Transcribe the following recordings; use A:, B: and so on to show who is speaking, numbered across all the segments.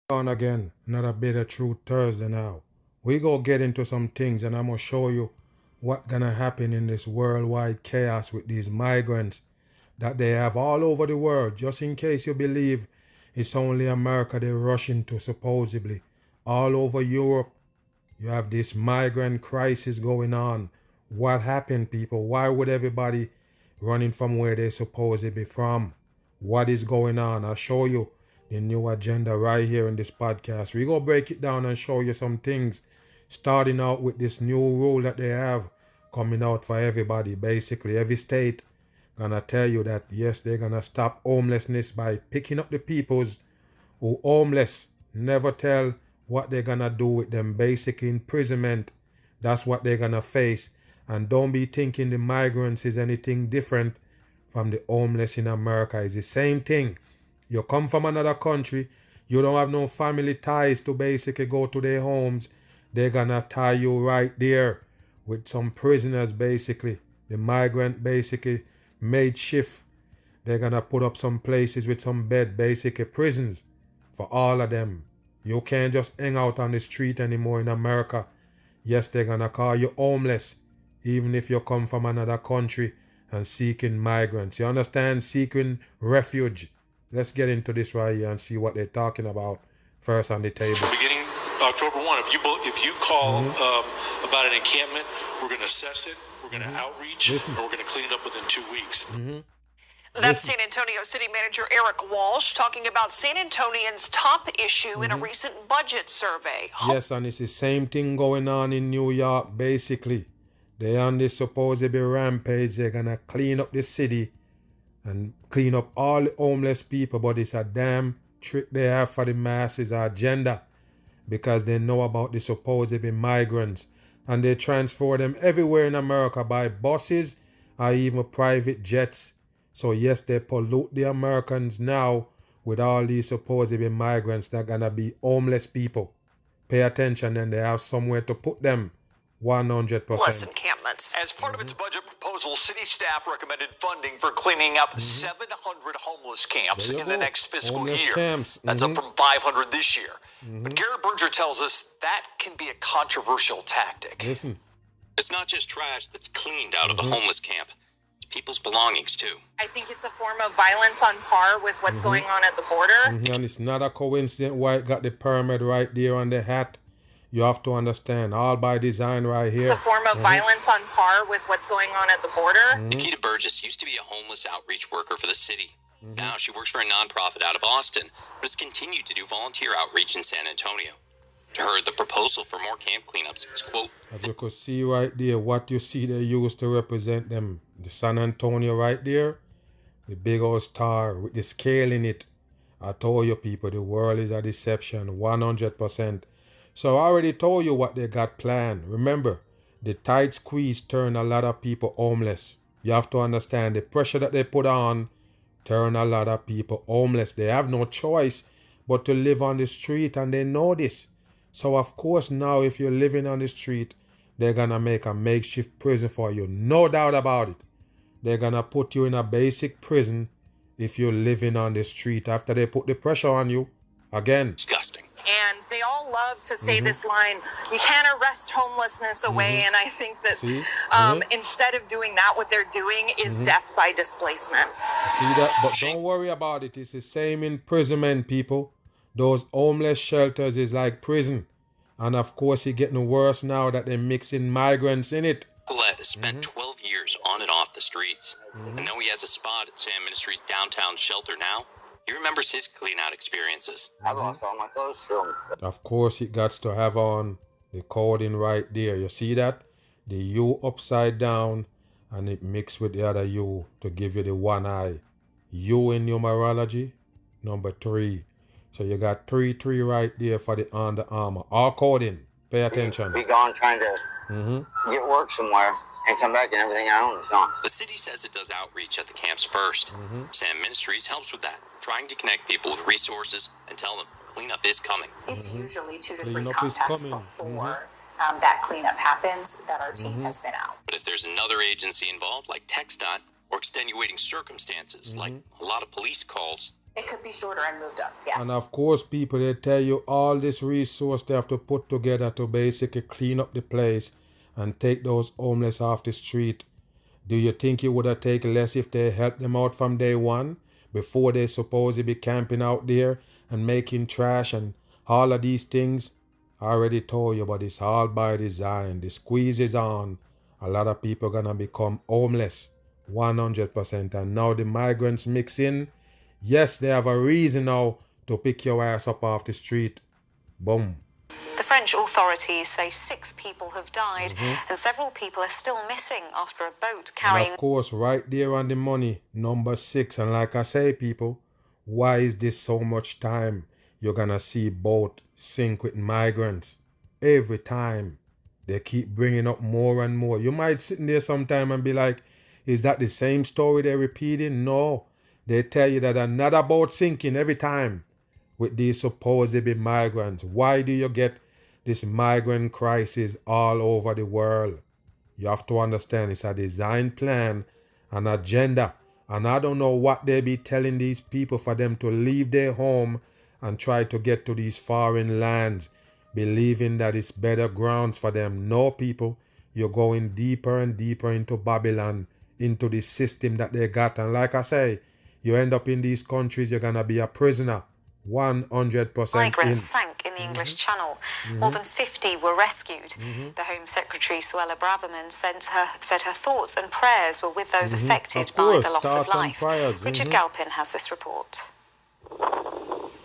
A: On again, another bit of Truth Thursday now. We go get into some things and I'm gonna show you what gonna happen in this worldwide chaos with these migrants that they have all over the world. Just in case you believe it's only America they're rushing to supposedly. All over Europe, you have this migrant crisis going on. What happened, people? Why would everybody running from where they're supposed to be from? What is going on? I'll show you the new agenda right here in this podcast. We go break it down and show you some things, starting out with this new rule that they have coming out for everybody. Basically, every state gonna tell you that yes, they're gonna stop homelessness by picking up the peoples who homeless. Never tell what they're gonna do with them. Basic imprisonment. That's what they're gonna face. And don't be thinking the migrants is anything different from the homeless in America. It's the same thing. You come from another country, you don't have no family ties to basically go to their homes. They're gonna tie you right there with some prisoners basically. The migrant basically made shift. They're gonna put up some places with some bed, basically prisons for all of them. You can't just hang out on the street anymore in America. Yes, they're gonna call you homeless, even if you come from another country and seeking migrants. You understand? Seeking refuge. Let's get into this right here and see what they're talking about first on the table.
B: Beginning October 1, if you call about an encampment, we're going to assess it, we're going to outreach, and we're going to clean it up within 2 weeks.
C: That's San Antonio City Manager Eric Walsh talking about San Antonians' top issue in a recent budget survey.
A: Yes, and it's the same thing going on in New York, basically. They on this supposed rampage. They're going to clean up the city and clean up all the homeless people, but it's a damn trick they have for the masses agenda because they know about the supposed migrants and they transfer them everywhere in America by buses or even private jets. So yes, they pollute the Americans now with all these supposed migrants that are gonna be homeless people. Pay attention and they have somewhere to put them. 100%.
C: Plus encampments.
D: As part of its budget proposal, city staff recommended funding for cleaning up 700 homeless camps in the next fiscal
A: Homeless
D: year.
A: camps.
D: That's up from 500 this year. But Garrett Berger tells us that can be a controversial tactic.
A: Listen.
E: It's not just trash that's cleaned out of a homeless camp. It's people's belongings, too.
C: I think it's a form of violence on par with what's going on at the border.
A: And it's not a coincidence why it got the pyramid right there on the hat. You have to understand, all by design right here.
C: It's a form of violence on par with what's going on at the border.
E: Nikita Burgess used to be a homeless outreach worker for the city. Now she works for a nonprofit out of Austin, but has continued to do volunteer outreach in San Antonio. To her, the proposal for more camp cleanups is, quote,
A: as you could see right there, what you see they used to represent them. The San Antonio right there, the big old star with the scale in it. I told you people, the world is a deception, 100%. So I already told you what they got planned. Remember, the tight squeeze turned a lot of people homeless. You have to understand the pressure that they put on turn a lot of people homeless. They have no choice but to live on the street and they know this. So of course now if you're living on the street, they're going to make a makeshift prison for you. No doubt about it. They're going to put you in a basic prison if you're living on the street after they put the pressure on you. Again.
E: Disgusting.
C: And they all love to say this line, you can't arrest homelessness away. And I think that instead of doing that, what they're doing is death by displacement.
A: See that? But don't worry about it. It's the same imprisonment, people. Those homeless shelters is like prison. And of course, it's getting worse now that they're mixing migrants in it.
E: Colette has spent 12 years on and off the streets. And though he has a spot at Sam Ministries' downtown shelter now, he remembers his clean-out experiences.
F: I lost all my clothes too.
A: Of course, it got to have on the coding right there. You see that? The U upside down and it mixed with the other U to give you the one eye. U in numerology, number 3. So you got 3 right there for the Under Armour. All coding. Pay attention.
F: Be gone trying to get work somewhere and come back and everything I own is gone.
E: The city says it does outreach at the camps first. Sam Ministries helps with that, trying to connect people with resources and tell them cleanup is coming.
G: It's usually 2 to 3
A: Cleanup is
G: contacts
A: coming.
G: before that cleanup happens that our team has been out.
E: But if there's another agency involved, like TxDOT, or extenuating circumstances, like a lot of police calls,
G: It could be shorter and moved up, yeah.
A: And of course, people, they tell you all this resource they have to put together to basically clean up the place and take those homeless off the street. Do you think it would have taken less if they helped them out from day one, before they supposedly be camping out there and making trash and all of these things? I already told you, but it's all by design. The squeeze is on. A lot of people gonna become homeless, 100%. And now the migrants mix in. Yes, they have a reason now to pick your ass up off the street. Boom.
H: The French authorities say 6 people have died and several people are still missing after a boat carrying...
A: And of course, right there on the money, number 6. And like I say, people, why is this so much time? You're gonna see boat sink with migrants. Every time. They keep bringing up more and more. You might sit in there sometime and be like, is that the same story they're repeating? No. They tell you that another boat sinking every time with these supposedly migrants. Why do you get this migrant crisis all over the world? You have to understand it's a design plan, an agenda. And I don't know what they be telling these people for them to leave their home and try to get to these foreign lands, believing that it's better grounds for them. No, people, you're going deeper and deeper into Babylon, into the system that they got. And like I say, you end up in these countries, you're going to be a prisoner. 100%.
H: Migrants sank in the English Channel. More than 50 were rescued. The Home Secretary, Suella Braverman, said her thoughts and prayers were with those affected by the loss of life. Richard Galpin has this report.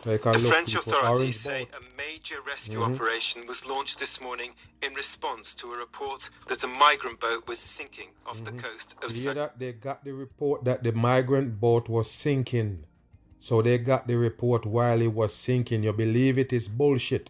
I: The French authorities say a major rescue operation was launched this morning in response to a report that a migrant boat was sinking off the coast of
A: that they got the report that the migrant boat was sinking. So they got the report while it was sinking. You believe it is bullshit.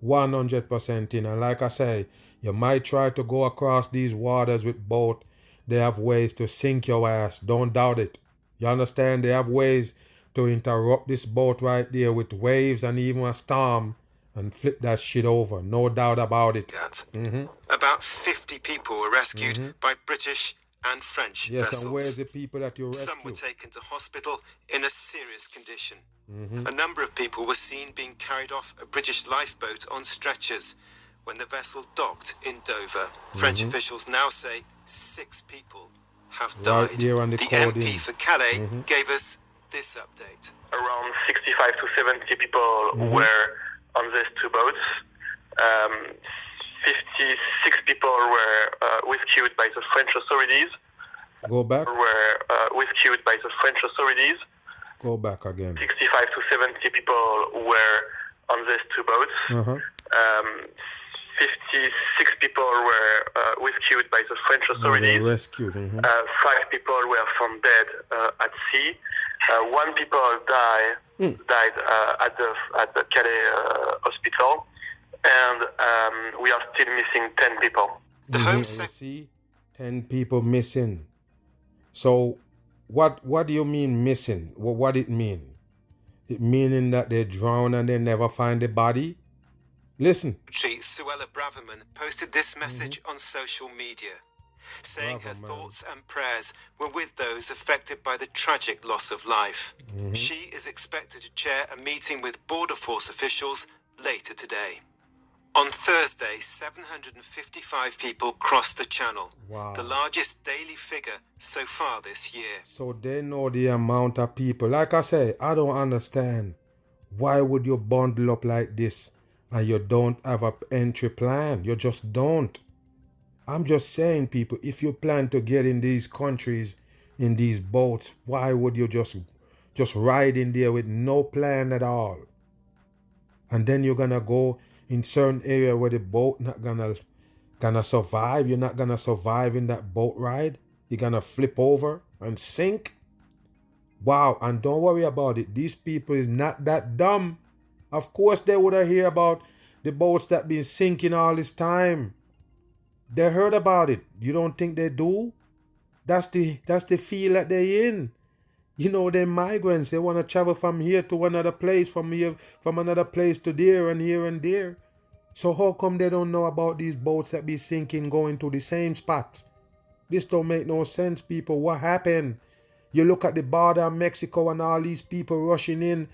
A: 100% in. And like I say, you might try to go across these waters with boat. They have ways to sink your ass. Don't doubt it. You understand? They have ways to interrupt this boat right there with waves and even a storm and flip that shit over. No doubt about it.
I: About 50 people were rescued by British and French vessels.
A: And where's the people that you rescued?
I: Some were taken to hospital in a serious condition. A number of people were seen being carried off a British lifeboat on stretchers when the vessel docked in Dover. French officials now say 6 people have died.
A: Right there on the
I: MP for Calais gave us this update.
J: Around 65 to 70 people were on these 2 boats. 56 people were rescued by the French authorities.
A: Go back.
J: Were rescued by the French authorities.
A: Go back again.
J: 65 to 70 people were on these 2 boats. 56 people were rescued by the French authorities.
A: Rescued.
J: 5 people were found dead at sea. 1 people died at the Calais hospital, and we are still missing 10 people.
I: The Home Secretary.
A: 10 people missing. So, what do you mean missing? What it mean? It meaning that they drown and they never find the body? Listen.
I: Suella Braverman posted this message on social media, saying her thoughts and prayers were with those affected by the tragic loss of life. She is expected to chair a meeting with Border Force officials later today. On Thursday, 755 people crossed the channel, the largest daily figure so far this year.
A: So they know the amount of people. Like I say, I don't understand. Why would you bundle up like this and you don't have an entry plan? You just don't. I'm just saying, people, if you plan to get in these countries, in these boats, why would you just ride in there with no plan at all? And then you're gonna go in certain area where the boat not gonna survive. You're not gonna survive in that boat ride. You're gonna flip over and sink. Wow, and don't worry about it. These people is not that dumb. Of course they would have heard about the boats that been sinking all this time. They heard about it. You don't think they do? That's the feel that they in. You know, they're migrants. They want to travel from here to another place, from another place to there and here and there. So how come they don't know about these boats that be sinking going to the same spots? This don't make no sense, people. What happened? You look at the border of Mexico and all these people rushing in.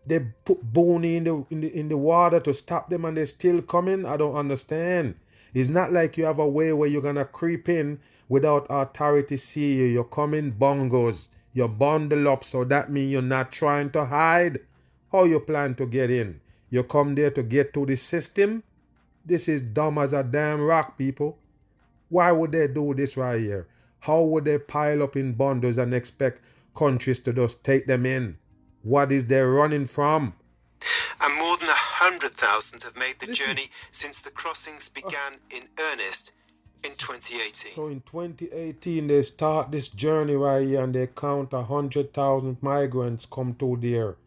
A: They put boonie in the water to stop them and they're still coming. I don't understand. It's not like you have a way where you're going to creep in without authority see you. You're coming bongos. You're bundled up, so that means you're not trying to hide. How you plan to get in? You come there to get to the system? This is dumb as a damn rock, people. Why would they do this right here? How would they pile up in bundles and expect countries to just take them in? What is they running from?
I: And more than 100,000 have made the journey since the crossings began in earnest in 2018.
A: So in 2018, they start this journey right here and they count 100,000 migrants come to there.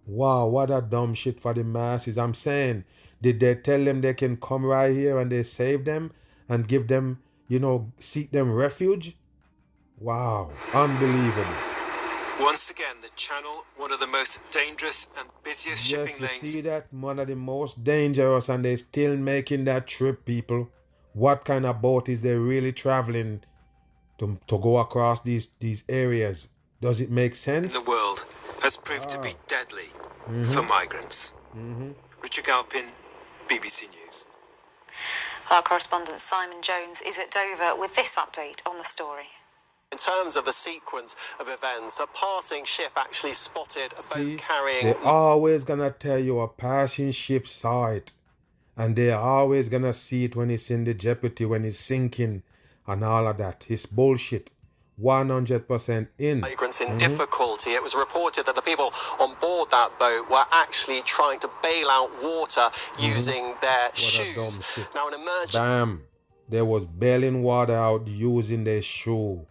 A: Wow, what a dumb shit for the masses. I'm saying, did they tell them they can come right here and they save them and give them, seek them refuge? Wow, unbelievable.
I: Once again, the channel, one of the most dangerous and busiest shipping lanes.
A: Yes, you see that? One of the most dangerous, and they're still making that trip, people. What kind of boat is they really traveling to go across these areas? Does it make sense?
I: In the world has proved to be deadly for migrants. Richard Galpin, BBC News.
H: Our correspondent Simon Jones is at Dover with this update on the story.
K: In terms of the sequence of events, a passing ship actually spotted a boat carrying...
A: They're always going to tell you a passing ship saw it. And they're always going to see it when it's in the jeopardy, when it's sinking and all of that. It's bullshit. 100% in.
K: Migrants in difficulty. It was reported that the people on board that boat were actually trying to bail out water using their shoes. Now an emergency...
A: Bam. They was bailing water out using their shoe.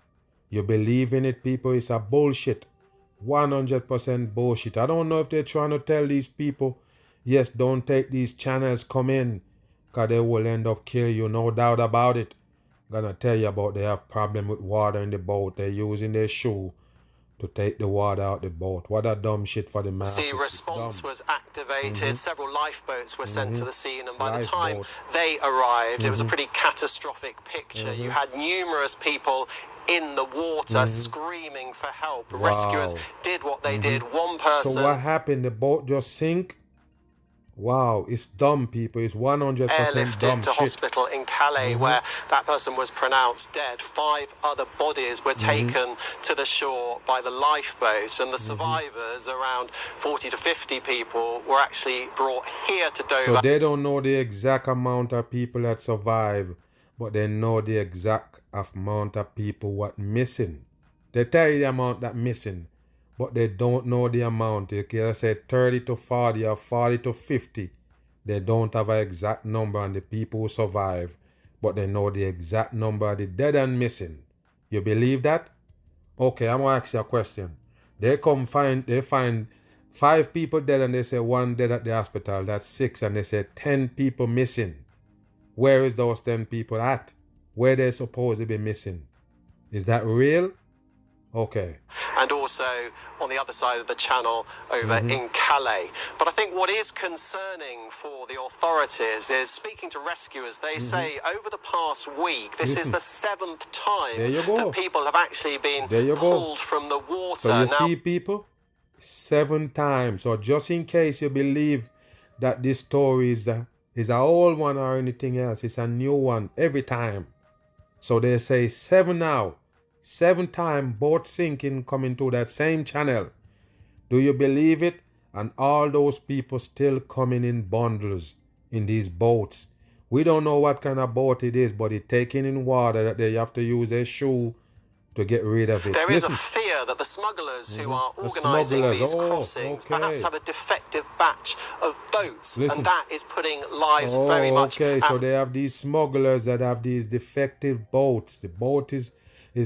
A: You believe in it, people? It's a bullshit. 100% bullshit. I don't know if they're trying to tell these people, yes, don't take these channels, come in, because they will end up kill you, no doubt about it. Gonna tell you about they have problem with water in the boat. They're using their shoe to take the water out the boat. What a dumb shit for the masses.
K: The response was activated. Several lifeboats were sent to the scene, and by the time they arrived, it was a pretty catastrophic picture. You had numerous people in the water screaming for help. Rescuers did what they did. One person...
A: So what happened? The boat just sank? Wow, it's dumb, people. It's 100%
K: airlifted
A: dumb
K: to
A: shit.
K: hospital in Calais, where that person was pronounced dead. 5 other bodies were taken to the shore by the lifeboat, and the survivors, around 40 to 50 people, were actually brought here to Dover.
A: So they don't know the exact amount of people that survive, but they know the exact amount of people what missing. They tell you the amount that missing, but they don't know the amount. They can say 30 to 40 or 40 to 50. They don't have an exact number on the people who survive, but they know the exact number of the dead and missing. You believe that? Okay, I'm going to ask you a question. They find 5 people dead and they say 1 dead at the hospital. That's 6, and they say 10 people missing. Where is those 10 people at? Where they supposed to be missing? Is that real? Okay.
K: And also on the other side of the channel over in Calais. But I think what is concerning for the authorities is, speaking to rescuers, they say over the past week, this is the 7th time that people have actually been pulled from the water.
A: So you see, people, 7 times. So just in case you believe that this story is an old one or anything else, it's a new one every time. So they say 7 now. 7 times boat sinking coming to that same channel. Do you believe it? And all those people still coming in bundles in these boats. We don't know what kind of boat it is, but it's taking in water that they have to use a shoe to get rid of it.
K: There is a fear that the smugglers who are organising these crossings perhaps have a defective batch of boats, and that is putting lives very much...
A: Okay, so they have these smugglers that have these defective boats. The boat is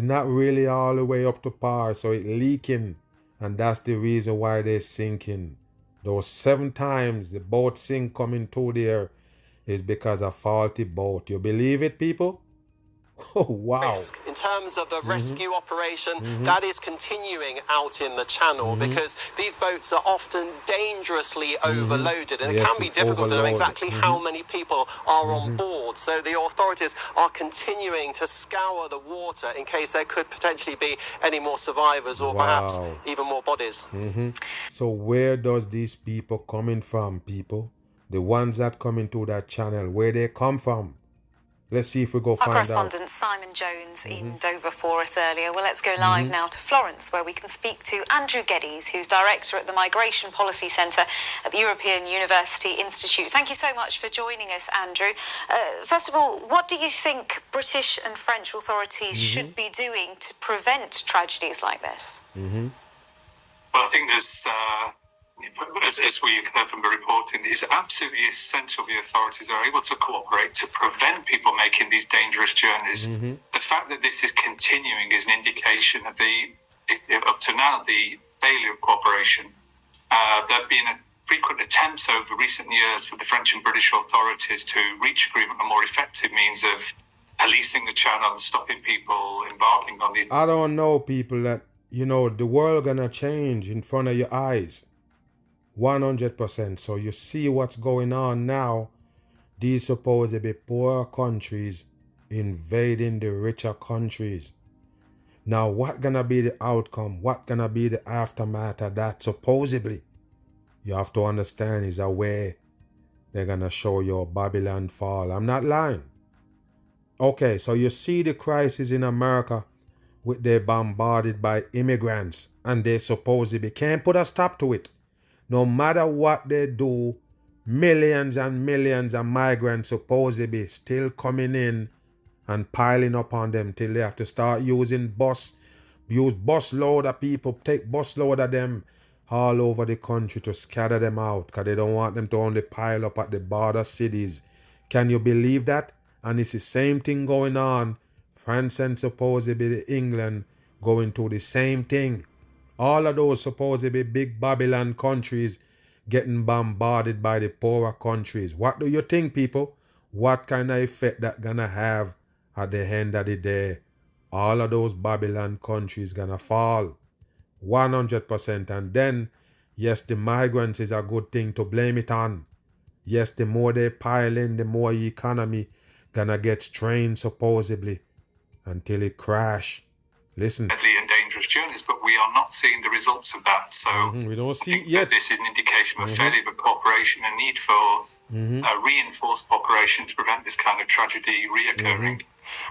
A: not really all the way up to par, so it's leaking, and that's the reason why they're sinking. Those 7 times the boat sink coming to there is because of faulty boat. You believe it, people? Oh, wow.
K: risk. In terms of the rescue operation, that is continuing out in the channel because these boats are often dangerously overloaded, and it can be difficult to know exactly how many people are on board. So the authorities are continuing to scour the water in case there could potentially be any more survivors or perhaps even more bodies.
A: So where does these people coming from, people? The ones that come into that channel, where they come from? Let's see if we go find out.
H: Our correspondent Simon Jones in Dover for us earlier. Well, let's go live now to Florence, where we can speak to Andrew Geddes, who's director at the Migration Policy Centre at the European University Institute. Thank you so much for joining us, Andrew. First of all, what do you think British and French authorities should be doing to prevent tragedies like this?
B: Well, I think there's, as we've heard from the reporting, it's absolutely essential the authorities are able to cooperate to prevent people making these dangerous journeys. The fact that this is continuing is an indication of up to now, the failure of cooperation. There have been frequent attempts over recent years for the French and British authorities to reach agreement on more effective means of policing the channel and stopping people embarking on these.
A: I don't know, people, that, you know, the world gonna change in front of your eyes. 100%. So you see what's going on now. These supposed to be poor countries invading the richer countries. Now what gonna be the outcome? What gonna be the aftermath of that? Supposedly, you have to understand is a way they're gonna show you Babylon fall. I'm not lying. Okay, so you see the crisis in America with they bombarded by immigrants, and they supposedly can't put a stop to it. No matter what they do, millions and millions of migrants supposedly still coming in and piling up on them till they have to start using bus load of people, take bus load of them all over the country to scatter them out because they don't want them to only pile up at the border cities. Can you believe that? And it's the same thing going on. France and supposedly England going through the same thing. All of those supposedly big Babylon countries getting bombarded by the poorer countries. What do you think, people? What kind of effect that gonna have at the end of the day? All of those Babylon countries gonna fall. 100%. And then, yes, the migrants is a good thing to blame it on. Yes, the more they pile in, the more the economy gonna get strained supposedly until it crash. Listen.
B: Deadly and dangerous journeys, but we are not seeing the results of that. So
A: we don't see it yet.
B: This is an indication of a failure of cooperation and need for reinforced cooperation to prevent this kind of tragedy reoccurring.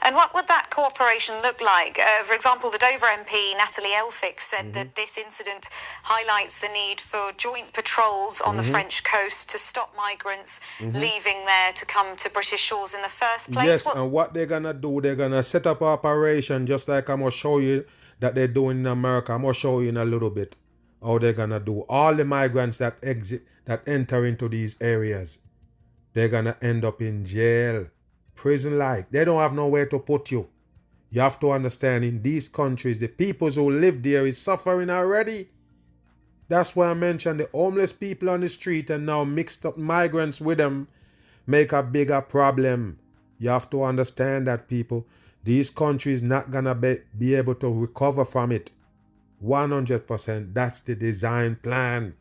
H: And what would that cooperation look like? For example, the Dover MP, Natalie Elphicke, said that this incident highlights the need for joint patrols on the French coast to stop migrants leaving there to come to British shores in the first place.
A: Yes, and what they're going to do, they're going to set up an operation just like I'm going to show you that they're doing in America. I'm going to show you in a little bit how they're going to do. All the migrants that enter into these areas, they're going to end up in jail. Prison-like. They don't have nowhere to put you. You have to understand, in these countries, the people who live there is suffering already. That's why I mentioned the homeless people on the street and now mixed up migrants with them make a bigger problem. You have to understand that, people. These countries not gonna be able to recover from it. 100%. That's the design plan.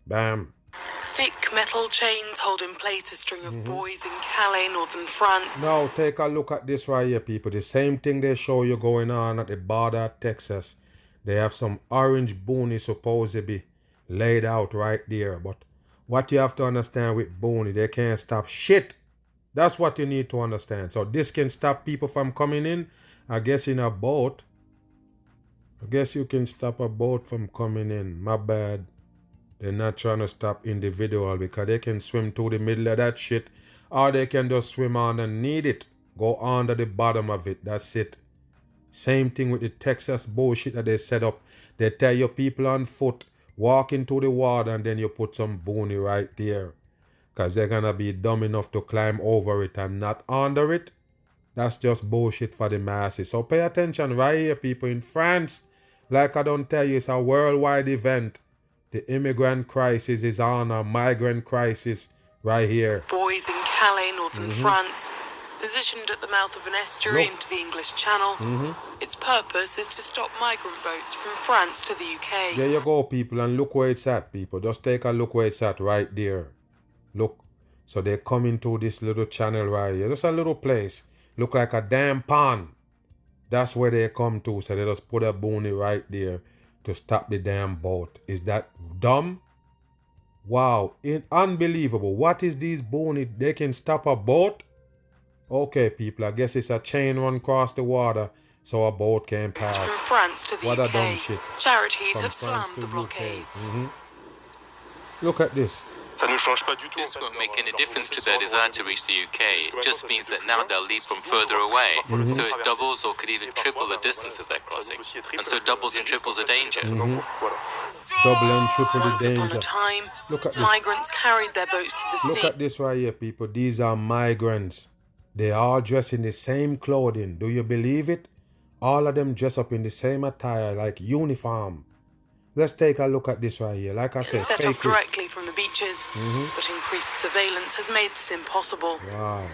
A: Bam.
L: Thick metal chains hold in place a string of buoys in Calais, northern France.
A: Now take a look at this right here, people. The same thing they show you going on at the border of Texas. They have some orange buoy supposedly laid out right there. But what you have to understand with buoy, they can't stop shit. That's what you need to understand. So this can stop people from coming in. I guess in a boat. I guess you can stop a boat from coming in. My bad. They're not trying to stop individual because they can swim to the middle of that shit, or they can just swim underneath it, go under the bottom of it. That's it. Same thing with the Texas bullshit that they set up. They tell your people on foot, walk into the water, and then you put some buoy right there. Because they're going to be dumb enough to climb over it and not under it. That's just bullshit for the masses. So pay attention right here, people. In France, like I don't tell you, it's a worldwide event. The immigrant crisis is on, a migrant crisis right here.
L: Buoys in Calais, northern France. Positioned at the mouth of an estuary
A: Look.
L: into the English Channel, its purpose is to stop migrant boats from France to the UK.
A: There you go, people, and look where it's at, people. Just take a look where it's at right there. Look. So they're coming to this little channel right here. Just a little place. Look like a damn pond. That's where they come to. So they just put a booney right there to stop the damn boat. Is that dumb? Wow. Unbelievable. What is these booney? They can stop a boat? Okay, people. I guess it's a chain run across the water so a boat can pass.
L: From France to the
A: What
L: UK,
A: a dumb shit.
L: charities
A: From
L: have
A: France
L: slammed
A: to
L: the
A: UK.
L: blockades.
A: Look at this.
M: This won't make any difference to their desire to reach the UK. It just means that now they'll leave from further away. So it doubles or could even triple the distance of their crossing. And so doubles and triples the danger.
A: Double and triple the
L: Once upon a
A: danger.
L: time,
A: Look at this.
L: migrants carried their boats to the
A: Look
L: sea.
A: at this right here, people. These are migrants. They all dress in the same clothing. Do you believe it? All of them dress up in the same attire, like uniform. Let's take a look at this right here. Like I said,
L: Set
A: fake
L: off
A: it.
L: directly from the beaches, but increased surveillance has made this impossible.
A: Wow.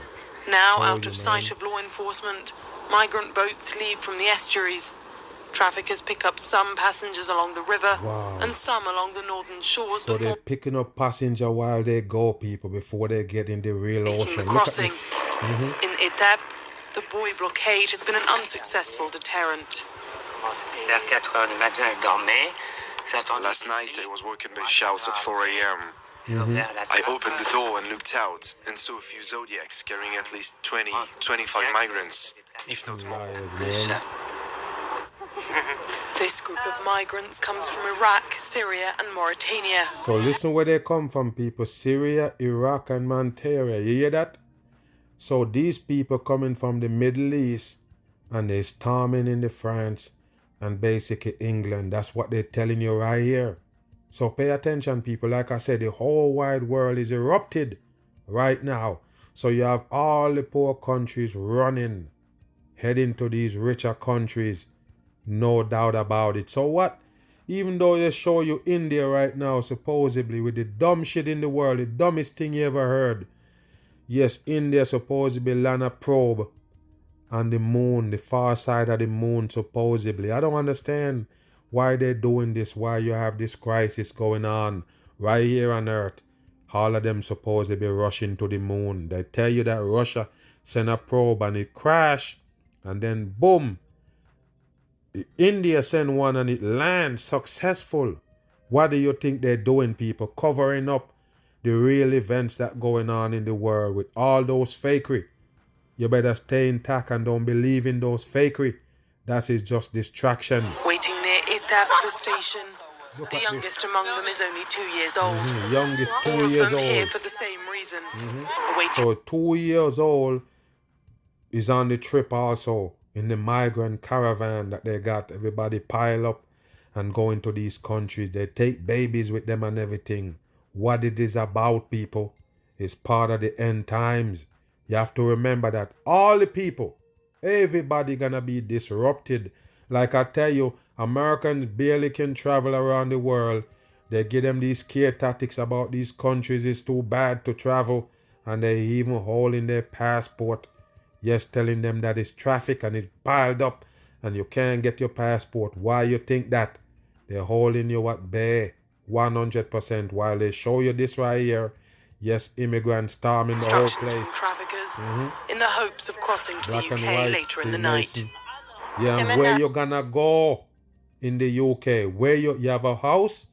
L: Now,
A: Oh,
L: out
A: you
L: of sight of law enforcement, migrant boats leave from the estuaries. Traffickers pick up some passengers along the river
A: Wow.
L: and some along the northern shores
A: So
L: before
A: they're picking up passenger while they go, people, before they get in the real
L: making
A: ocean.
L: the
A: Look at
L: crossing.
A: this.
L: In Etap, the buoy blockade has been an unsuccessful deterrent.
N: Last night I was woken by shouts at 4 a.m. I opened the door and looked out and saw a few Zodiacs carrying at least 20, 25 migrants, if not more.
L: This group of migrants comes from Iraq, Syria and Mauritania.
A: So listen where they come from, people. Syria, Iraq, and Mauritania. You hear that? So these people coming from the Middle East and they're storming into France and basically England. That's what they're telling you right here. So pay attention, people. Like I said, the whole wide world is erupted right now. So you have all the poor countries running, heading to these richer countries. No doubt about it. So what? Even though they show you India right now, supposedly with the dumb shit in the world, the dumbest thing you ever heard. Yes, India supposedly land a probe on the moon, the far side of the moon, supposedly. I don't understand why they're doing this, why you have this crisis going on right here on Earth. All of them supposedly rushing to the moon. They tell you that Russia sent a probe and it crashed, and then boom, India sent one and it lands successful. What do you think they're doing, people? Covering up the real events that going on in the world with all those fakery. You better stay intact and don't believe in those fakery. That is just distraction.
L: Waiting near Etap station. The youngest among them is only 2 years old.
A: Youngest 2
L: All of
A: years
L: them here
A: old.
L: for the same reason. Awaiting
A: So 2 years old is on the trip also in the migrant caravan that they got. Everybody pile up and go into these countries. They take babies with them and everything. What it is about, people, is part of the end times. You have to remember that all the people, everybody gonna be disrupted. Like I tell you, Americans barely can travel around the world. They give them these scare tactics about these countries. It's too bad to travel. And they even holding their passport. Yes, telling them that it's traffic and it's piled up and you can't get your passport. Why you think that? They're holding you at bay 100% while they show you this right here. Yes, immigrants storming the whole
L: instructions from
A: place.
L: traffickers in the hopes of crossing to
A: Black
L: the
A: and
L: UK
A: white,
L: later in the night.
A: Freemason. Yeah, and where you gonna go in the UK? Where you have a house?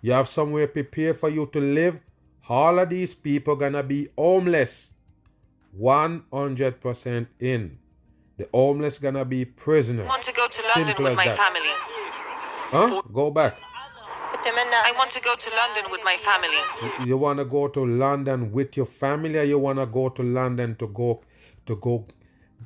A: You have somewhere prepared for you to live? All of these people gonna be homeless. 100% in. The homeless gonna be prisoners.
O: I want to go to London
A: Simple
O: with
A: as
O: my
A: that.
O: family.
A: Huh? Go back.
O: I want to go to London with my family.
A: You wanna go to London with your family, or you wanna go to London to go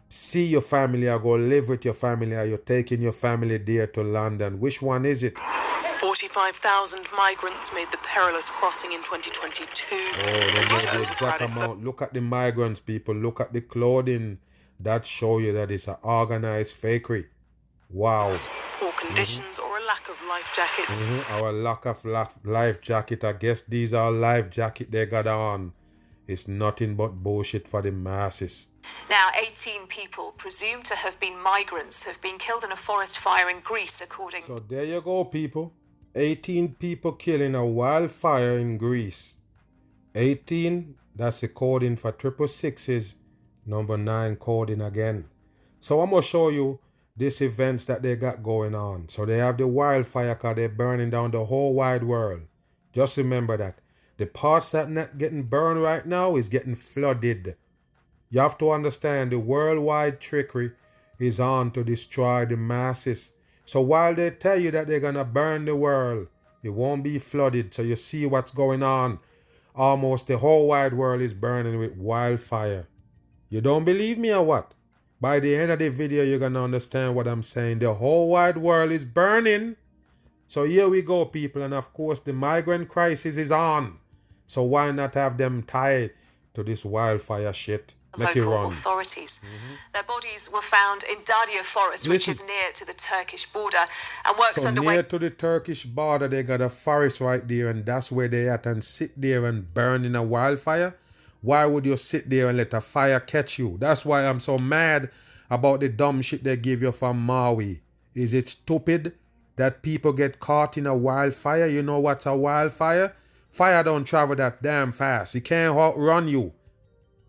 A: see your family, or go live with your family, or you're taking your family there to London? Which one is it?
L: 45,000 migrants made the perilous crossing in 2022.
A: Oh, they know the exact amount. Look at the migrants, people. Look at the clothing. That show you that it's an organized fakery. Wow.
L: Poor conditions or a lack of life jackets.
A: Our lack of life jacket. I guess these are life jacket they got on. It's nothing but bullshit for the masses.
P: Now, 18 people presumed to have been migrants have been killed in a forest fire in Greece, according
A: So there you go, people. 18 people killed in a wildfire in Greece. 18, that's the coding for 666's number 9 coding again. So I'm going to show you these events that they got going on. So they have the wildfire because they're burning down the whole wide world. Just remember that. The parts that not getting burned right now is getting flooded. You have to understand the worldwide trickery is on to destroy the masses. So while they tell you that they're going to burn the world, it won't be flooded. So you see what's going on. Almost the whole wide world is burning with wildfire. You don't believe me or what? By the end of the video, you're going to understand what I'm saying. The whole wide world is burning. So here we go, people. And of course, the migrant crisis is on. So why not have them tied to this wildfire shit?
P: local authorities. Their bodies were found in Dadia Forest, which is near to the Turkish border, and works underway.
A: Near to the Turkish border, they got a forest right there, and that's where they at and sit there and burn in a wildfire. Why would you sit there and let a fire catch you? That's why I'm so mad about the dumb shit they give you from Maui. Is it stupid that people get caught in a wildfire? You know what's a wildfire? Fire don't travel that damn fast. It can't outrun you.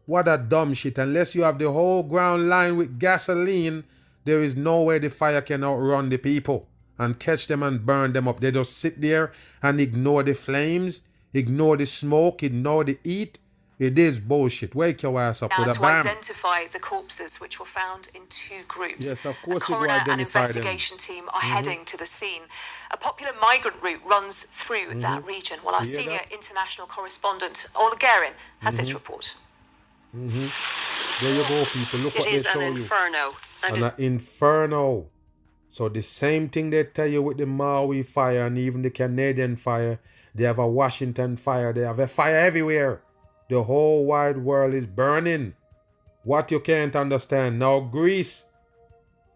A: What a dumb shit. Unless you have the whole ground lined with gasoline, there is no way the fire can outrun the people and catch them and burn them up. They just sit there and ignore the flames, ignore the smoke, ignore the heat. It is bullshit. Wake your ass up
P: now
A: with a
P: to
A: bam.
P: identify the corpses, which were found in 2 groups.
A: Yes, of course
P: a
A: you will
P: coroner and
A: identify
P: investigation team are heading to the scene. A popular migrant route runs through that region. Well, our senior international correspondent, Ola Guerin, has this report.
A: There you go, people. Look what they show you.
O: It is an inferno.
A: An inferno. So the same thing they tell you with the Maui fire and even the Canadian fire. They have a Washington fire. They have a fire everywhere. The whole wide world is burning. What you can't understand. Now Greece,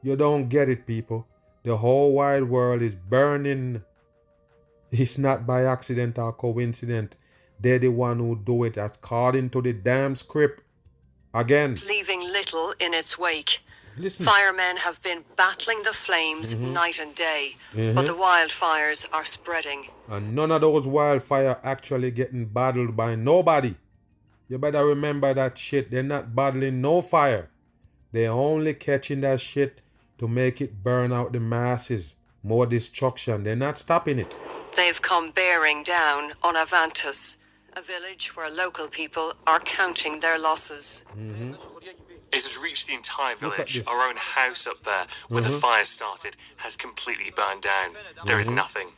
A: you don't get it, people. The whole wide world is burning. It's not by accident or coincidence. They're the one who do it according to the damn script. Again.
O: Leaving little in its wake.
A: Listen.
O: Firemen have been battling the flames night and day, but the wildfires are spreading.
A: And none of those wildfires actually getting battled by nobody. You better remember that shit. They're not battling no fire. They're only catching that shit to make it burn out the masses. More destruction. They're not stopping it.
O: They've come bearing down on Avantus, a village where local people are counting their losses.
M: It has reached the entire village. Our own house up there, where the fire started, has completely burned down. There is nothing.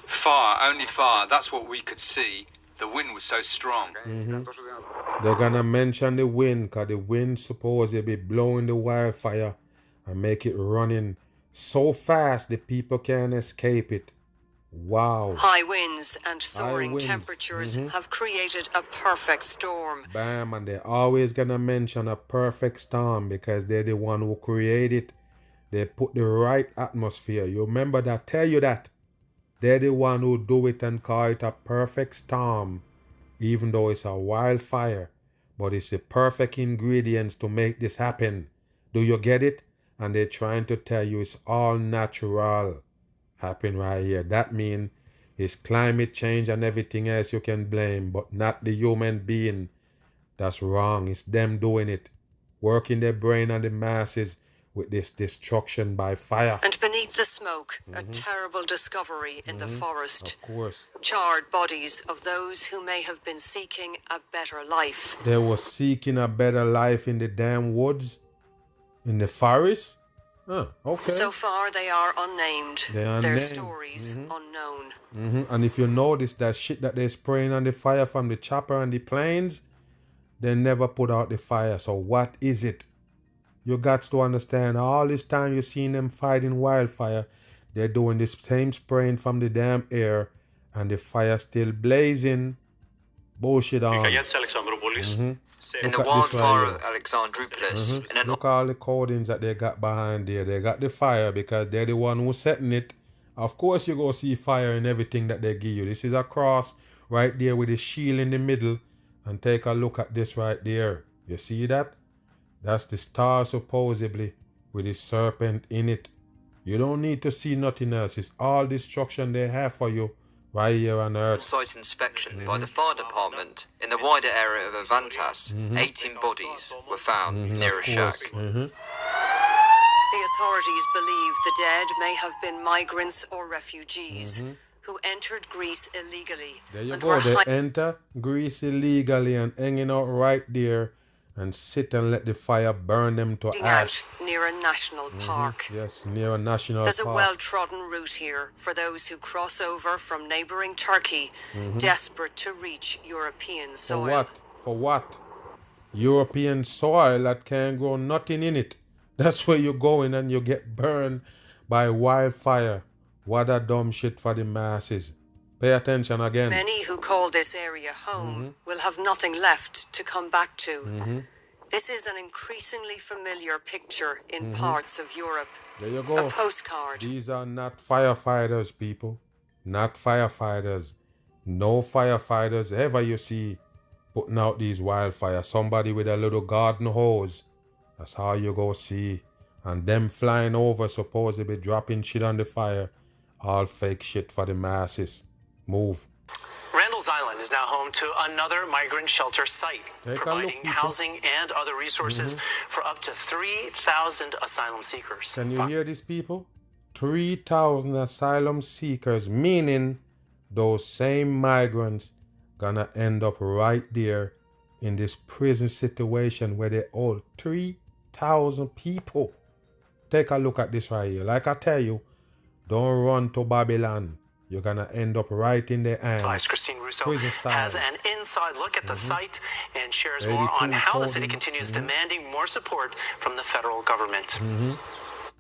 Q: Far, only far. That's what we could see. The wind was so strong.
A: They're gonna mention the wind, because the wind supposedly be blowing the wildfire and make it running so fast the people can't escape it. Wow.
O: High winds and soaring temperatures have created a perfect storm.
A: Bam, and they're always gonna mention a perfect storm because they're the one who create it. They put the right atmosphere. You remember that? Tell you that. They're the one who do it and call it a perfect storm. Even though it's a wildfire. But it's the perfect ingredients to make this happen. Do you get it? And they're trying to tell you it's all natural. Happen right here. That means it's climate change and everything else you can blame, but not the human being. That's wrong. It's them doing it. Working their brain on the masses with this destruction by fire.
O: And beneath the smoke, a terrible discovery in the forest.
A: Of course.
O: Charred bodies of those who may have been seeking a better life.
A: They were seeking a better life in the damn woods? In the forest? Okay.
O: So far, they are unnamed.
A: They are
O: Their
A: unnamed.
O: stories unknown.
A: And if you notice that shit that they're spraying on the fire from the chopper and the planes, they never put out the fire. So what is it? You got to understand, all this time you've seen them fighting wildfire, they're doing the same spraying from the damn air and the fire still blazing. Bullshit on.
R: In the wildfire of Alexandroupolis.
A: Look all the codings that they got behind there. They got the fire because they're the one who's setting it. Of course you go see fire in everything that they give you. This is across right there with the shield in the middle. And take a look at this right there. You see that? That's the star supposedly with the serpent in it. You don't need to see nothing else. It's all destruction they have for you right here on Earth.
R: Site inspection by the fire department in the wider area of Avantas. 18 bodies were found near a shack.
O: The authorities believe the dead may have been migrants or refugees who entered Greece illegally.
A: There you go. They enter Greece illegally and hanging out right there and sit and let the fire burn them to ash.
O: Out near a national park.
A: Yes, near a national
O: There's
A: park.
O: a well-trodden route here for those who cross over from neighbouring Turkey, desperate to reach European soil.
A: For what? For what? European soil that can't grow nothing in it. That's where you go in and you get burned by wildfire. What a dumb shit for the masses. Pay attention again.
O: Many who call this area home will have nothing left to come back to. This is an increasingly familiar picture in parts of Europe.
A: There you go.
O: A postcard.
A: These are not firefighters, people. Not firefighters. No firefighters ever you see putting out these wildfires. Somebody with a little garden hose. That's how you go see. And them flying over supposedly dropping shit on the fire. All fake shit for the masses. Move.
K: Randall's Island is now home to another migrant shelter site, providing housing and other resources for up to 3,000 asylum seekers.
A: Can you hear these people? 3,000 asylum seekers, meaning those same migrants gonna end up right there in this prison situation where they hold 3,000 people. Take a look at this right here. Like I tell you, don't run to Babylon. You're going to end up right in their hands.
K: Christine Russo has an inside look at the site and shares more on how the city continues demanding more support from the federal government.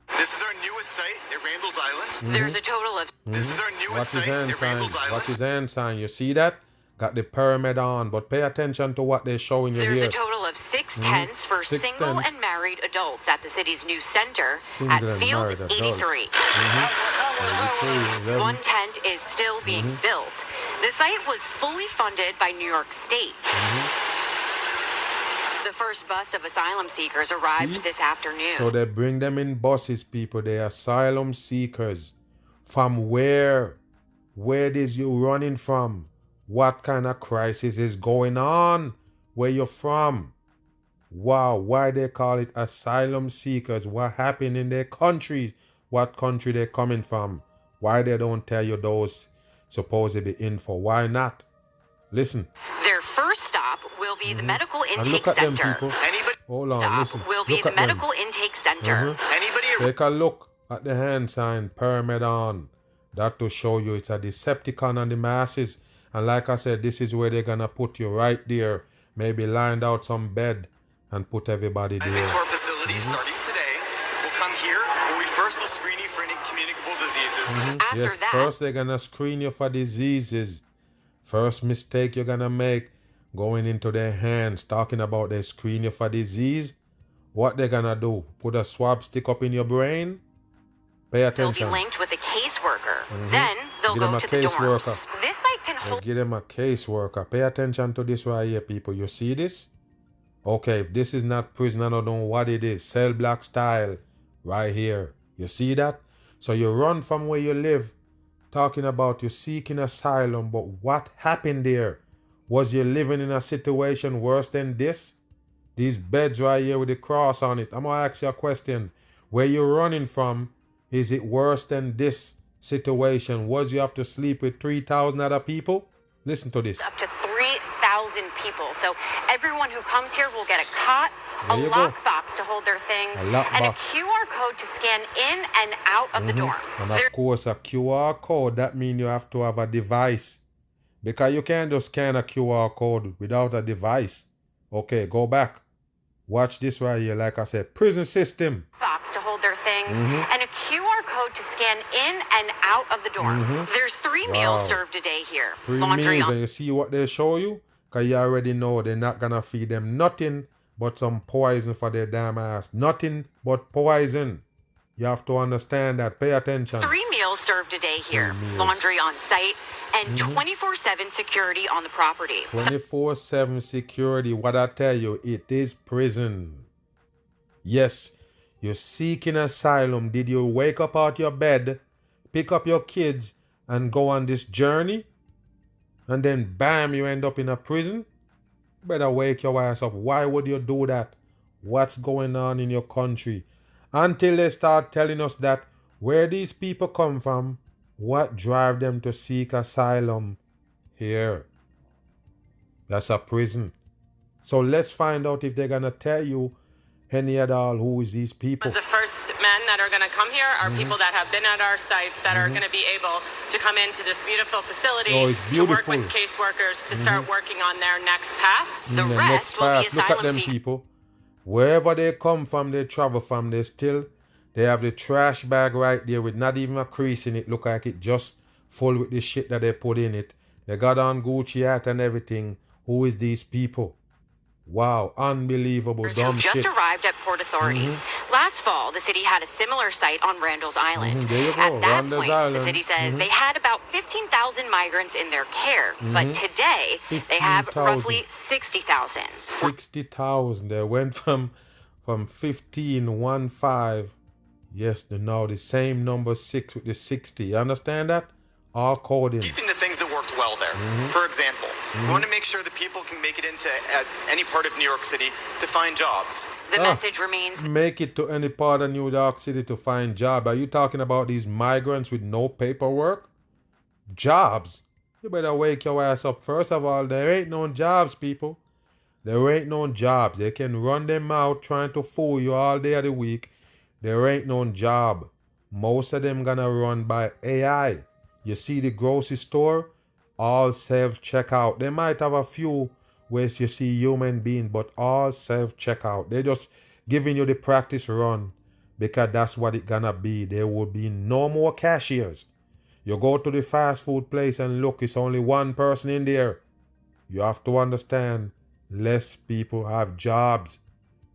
N: This is our newest site at Randall's Island.
O: There's a total of...
N: This is our newest site at Randall's Island.
A: What is hand sign? You see that? Got the pyramid on, but pay attention to what they're showing you here.
O: There's a total of 6 tents for single and married adults at the city's new center at Field 83. One tent is still being built. The site was fully funded by New York State. The first bus of asylum seekers arrived this afternoon.
A: So they bring them in buses, people. They're asylum seekers. From where? Where is you running from? What kind of crisis is going on? Where you from? Wow, why they call it asylum seekers? What happened in their countries? What country they coming from? Why they don't tell you those supposed to be info? Why not? Listen.
O: Their first stop will be the medical intake center.
A: Hold on, listen.
O: Will be the medical intake center.
A: Take a look at the hand sign, pyramid on. That to show you it's a Decepticon on the masses. And like I said, this is where they're going to put you right there. Maybe lined out some bed and put everybody there.
N: Into our facility starting today. We'll come here and we first will screen you for any communicable diseases.
O: After that,
A: first they're going to screen you for diseases. First mistake you're going to make, going into their hands, talking about they screen you for disease. What they're going to do? Put a swab stick up in your brain? Pay attention.
O: They'll be linked with a caseworker. Then they'll go to the dorms. This site can hold...
A: Give them a caseworker. Pay attention to this right here, people. You see this? Okay, if this is not prison, I don't know what it is. Cell block style. Right here. You see that? So you run from where you live. Talking about you seeking asylum. But what happened there? Was you living in a situation worse than this? These beds right here with the cross on it. I'm going to ask you a question. Where you running from? Is it worse than this situation? Was you have to sleep with 3,000 other people? Listen to this.
O: Up to 3,000 people. So everyone who comes here will get a cot, a lockbox to hold their things, and a QR code to scan in and out of the dorm.
A: And of course, a QR code, that means you have to have a device. Because you can't just scan a QR code without a device. Okay, go back. Watch this right here. Like I said, prison system.
O: Box to hold their things and a QR code to scan in and out of the dorm. There's 3 meals served a day here.
A: 3 meals, and you see what they show you? Because you already know they're not going to feed them nothing but some poison for their damn ass. Nothing but poison. You have to understand that. Pay attention.
O: 3 meals meals served a day here, laundry on site, and 24/7 security on the property.
A: 24/7 security. What I tell you, it is prison. Yes, you're seeking asylum. Did you wake up out your bed, pick up your kids, and go on this journey? And then bam, you end up in a prison? You better wake your ass up. Why would you do that? What's going on in your country? Until they start telling us that where these people come from, what drive them to seek asylum here? That's a prison. So let's find out if they're going to tell you any at all who is these people.
S: The first men that are going to come here are people that have been at our sites that are going to be able to come into this beautiful facility to work with caseworkers to start working on their next path.
O: The rest will be asylum
A: Look at them people. Wherever they come from, they travel from, they have the trash bag right there with not even a crease in it. Look like it just full with the shit that they put in it. They got on Gucci hat and everything. Who is these people? Wow, unbelievable dumb
O: just
A: shit.
O: arrived at Port Authority. Last fall, the city had a similar site on Randall's Island.
A: There you go,
O: At that
A: Randall's
O: point,
A: Island.
O: the city says they had about 15,000 migrants in their care, but today they have
A: 15,000.
O: roughly 60,000.
A: 60,000. They went from 15, yes, to now the same number 6 with the 60. You understand that? All coding.
T: Keeping the things that worked well there. For example, we want to make sure that people can make it into any part of New York City to find jobs.
O: The message remains.
A: Make it to any part of New York City to find job. Are you talking about these migrants with no paperwork? Jobs? You better wake your ass up. First of all, there ain't no jobs, people. There ain't no jobs. They can run them out trying to fool you all day of the week. There ain't no job. Most of them gonna run by AI. You see the grocery store, all self-checkout. They might have a few where you see human being, but all self-checkout. They just giving you the practice run because that's what it gonna be. There will be no more cashiers. You go to the fast food place and look, it's only one person in there. You have to understand, less people have jobs.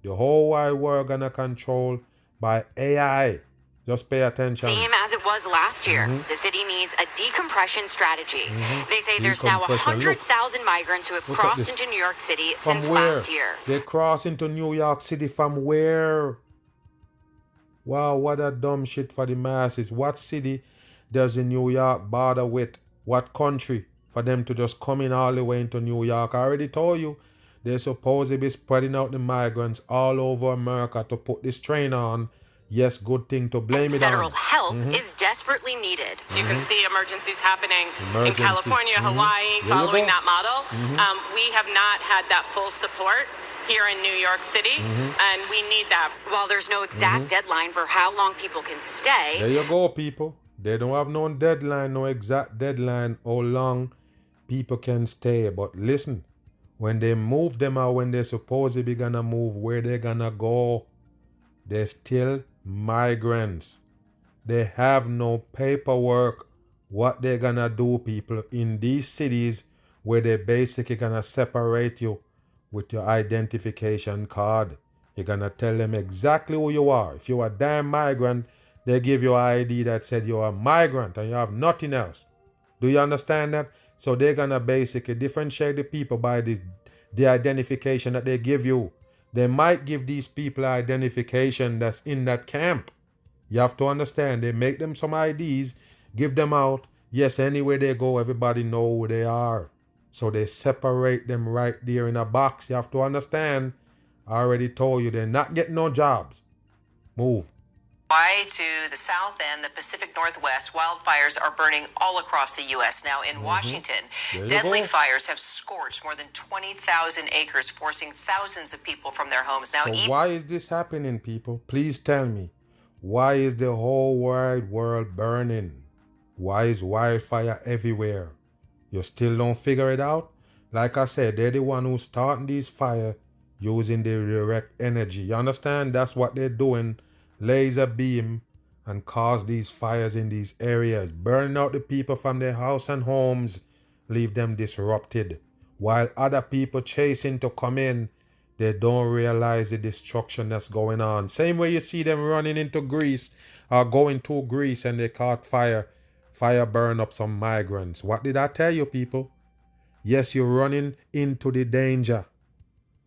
A: The whole wide world gonna control by AI. Just pay attention.
O: Same as it was last year. The city needs a decompression strategy. They say there's now 100,000 migrants who have crossed into New York City since last year.
A: They cross into New York City from where? Wow, what a dumb shit for the masses. What city does the New York border with? What country? For them to just come in all the way into New York. I already told you, they're supposed to be spreading out the migrants all over America to put this train on. Yes, good thing to blame it on.
O: Federal help is desperately needed.
S: So you can see emergencies happening in California, Hawaii, following that model. We have not had that full support here in New York City, and we need that.
O: While there's no exact deadline for how long people can stay.
A: There you go, people. They don't have no deadline, no exact deadline how long people can stay. But listen, when they move them out, when they're supposed to be gonna move, where they're gonna go, they're still migrants. They have no paperwork. What they're gonna do, people, in these cities where they're basically gonna separate you with your identification card. You're gonna tell them exactly who you are. If you're a damn migrant, they give you an ID that said you're a migrant and you have nothing else. Do you understand that? So they're gonna basically differentiate the people by the identification that they give you. They might give these people identification that's in that camp. You have to understand, they make them some IDs, give them out. Yes, anywhere they go, everybody know who they are. So they separate them right there in a box. You have to understand, I already told you, they're not getting no jobs. Move.
U: Hawaii to the south and the Pacific Northwest, wildfires are burning all across the U.S. Now in Washington, deadly fires have scorched more than 20,000 acres, forcing thousands of people from their homes. Now,
A: so why is this happening, people? Please tell me. Why is the whole wide world burning? Why is wildfire everywhere? You still don't figure it out? Like I said, they're the one who's starting these fires using the direct energy. You understand? That's what they're doing. Laser beam and cause these fires in these areas, burning out the people from their house and homes, leave them disrupted, while other people chasing to come in, They don't realize the destruction that's going on. Same way you see them running into Greece or going to Greece and they caught fire. Fire burned up some migrants. What did I tell you, people? Yes, you're running into the danger.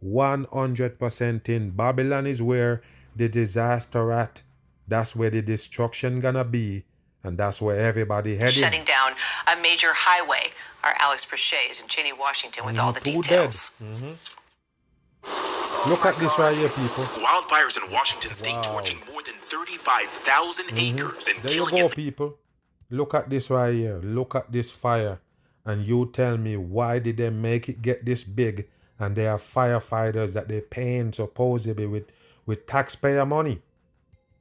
A: 100% in. Babylon is where the disaster at. That's where the destruction gonna be. And that's where everybody heading.
U: Shutting down a major highway. Our Alex Brochet is in Cheney, Washington with all the details.
A: Look at this right here, people.
D: Wildfires in Washington state torching more than 35,000 acres and
A: there
D: killing...
A: you go, people. Look at this right here. Look at this fire. And you tell me, why did they make it get this big? And they are firefighters that they paying supposedly with taxpayer money.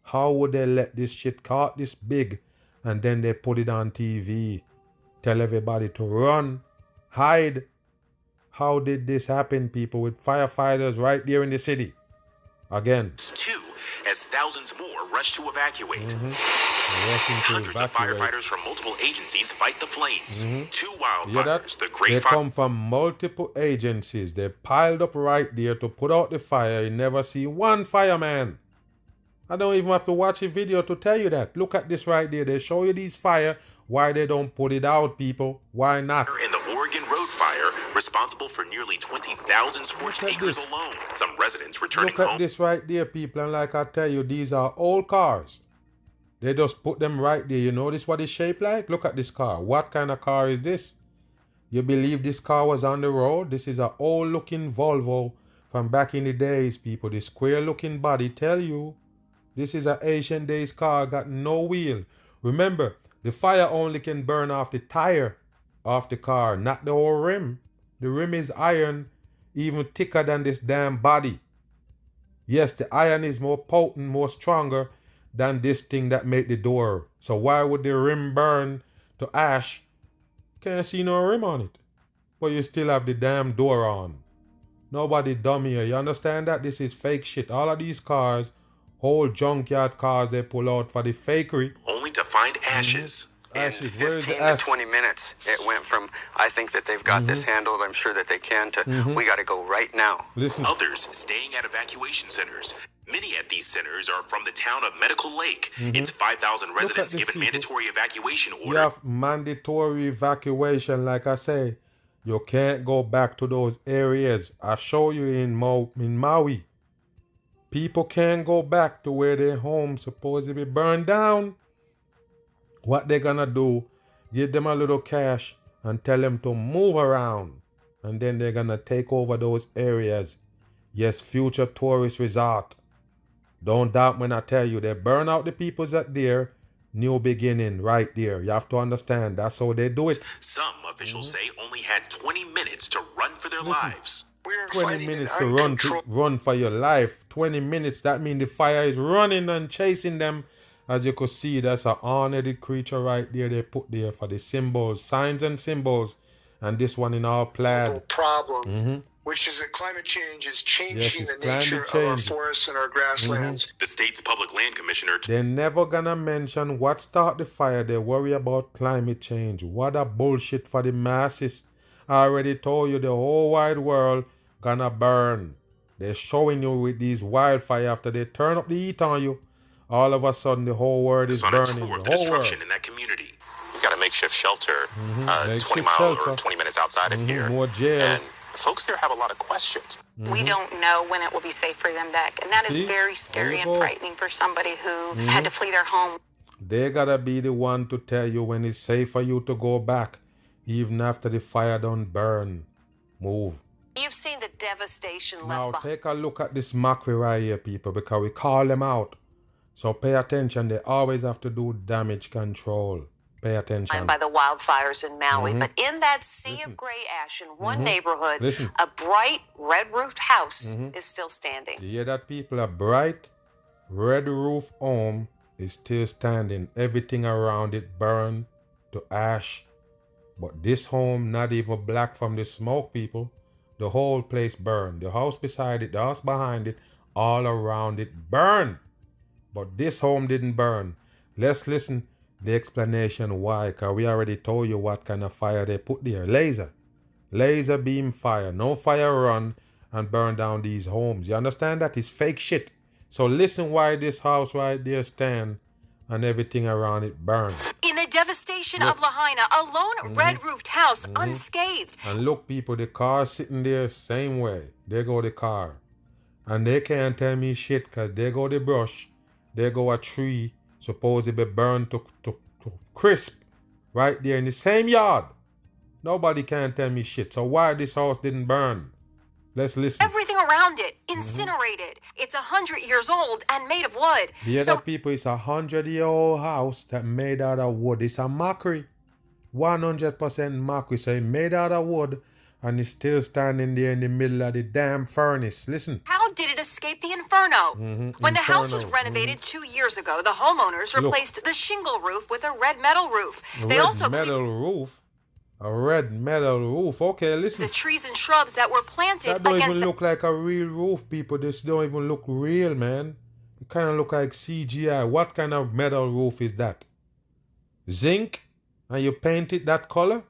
A: How would they let this shit caught this big and then they put it on TV? Tell everybody to run, hide. How did this happen, people, with firefighters right there in the city? Again.
D: 2, as thousands more rush to evacuate. Hundreds of firefighters from multiple agencies fight the flames. 2 wildfires, the Great
A: They
D: Fire...
A: come from multiple agencies. They piled up right there to put out the fire. You never see one fireman. I don't even have to watch a video to tell you that. Look at this right there. They show you these fire. Why they don't put it out, people? Why not?
D: ...in the Oregon Road Fire, responsible for nearly 20,000 scorched acres alone. Some residents returning
A: Look at
D: home...
A: this right there, people. And like I tell you, these are old cars. They just put them right there. You notice what it's shaped like? Look at this car. What kind of car is this? You believe this car was on the road? This is an old looking Volvo from back in the days, people. The square looking body tell you this is an ancient days car, got no wheel. Remember, the fire only can burn off the tire of the car, not the whole rim. The rim is iron, even thicker than this damn body. Yes, the iron is more potent, more stronger than this thing that made the door. So why would the rim burn to ash? Can't see no rim on it. But you still have the damn door on. Nobody dumb here. You understand that? This is fake shit. All of these cars, whole junkyard cars they pull out for the fakery.
D: Only to find ashes.
V: In 15 to 20 minutes, it went from, I think that they've got this handled, I'm sure that they can, to we got to go right now.
A: Listen.
D: Others staying at evacuation centers. Many at these centers are from the town of Medical Lake. It's 5,000 residents given mandatory evacuation order.
A: You have mandatory evacuation, like I say. You can't go back to those areas. I show you in Maui. People can't go back to where their homes supposed to be burned down. What they're gonna do, give them a little cash and tell them to move around. And then they're gonna take over those areas. Yes, future tourist resort. Don't doubt when I tell you, they burn out the peoples that there. New beginning right there. You have to understand, that's how they do it.
D: Some officials say only had 20 minutes to run for their lives.
A: 20 minutes to run for your life. 20 minutes, that means the fire is running and chasing them. As you could see, that's an honored creature right there they put there for the symbols, signs and symbols. And this one in all plaid.
W: Problem, which is that climate change is changing the nature of our forests and our grasslands.
D: The state's public land commissioner...
A: They're never gonna mention what started the fire. They worry about climate change. What a bullshit for the masses. I already told you the whole wide world gonna burn. They're showing you with these wildfire after they turn up the heat on you. All of a sudden, the whole world is burning.
D: The whole destruction in that community. We got a makeshift shelter 20 miles or 20 minutes outside of here.
A: More jail.
D: And folks there have a lot of questions.
H: We don't know when it will be safe for them back. And that is very scary and frightening for somebody who had to flee their home.
A: They gotta be the one to tell you when it's safe for you to go back, even after the fire don't burn. Move.
U: You've seen the devastation left behind.
A: Now take a look at this mackerel right here, people, because we call them out. So pay attention. They always have to do damage control. Pay attention.
U: By the wildfires in Maui. But in that sea of gray ash in one neighborhood, a bright red-roofed house is still standing.
A: You hear that, people? A bright red-roof home is still standing. Everything around it burned to ash. But this home, not even black from the smoke, people. The whole place burned. The house beside it, the house behind it, all around it burned. But this home didn't burn. Let's listen the explanation why, because we already told you what kind of fire they put there. Laser beam fire. No fire run and burn down these homes. You understand that? It's fake shit. So listen why this house right there stand and everything around it burned.
C: In the devastation of Lahaina, a lone red-roofed house unscathed.
A: And look, people, the car sitting there same way. There go the car. And they can't tell me shit because there go the brush. There go a tree supposedly burned to crisp right there in the same yard. Nobody can tell me shit. So why this house didn't burn? Let's listen.
C: Everything around it incinerated. It's 100 years old and made of wood.
A: The other people, it's 100-year-old house that made out of wood. It's a mockery. 100% mockery. So it made out of wood and it's still standing there in the middle of the damn furnace. Listen.
C: How did it escape the inferno? When the house was renovated 2 years ago, the homeowners replaced the shingle roof with a red metal roof. They also
A: roof? A red metal roof. Okay, listen.
C: The trees and shrubs that were planted
A: that don't even look like a real roof, people. This don't even look real, man. It kind of look like CGI. What kind of metal roof is that? Zinc? And you paint it that color?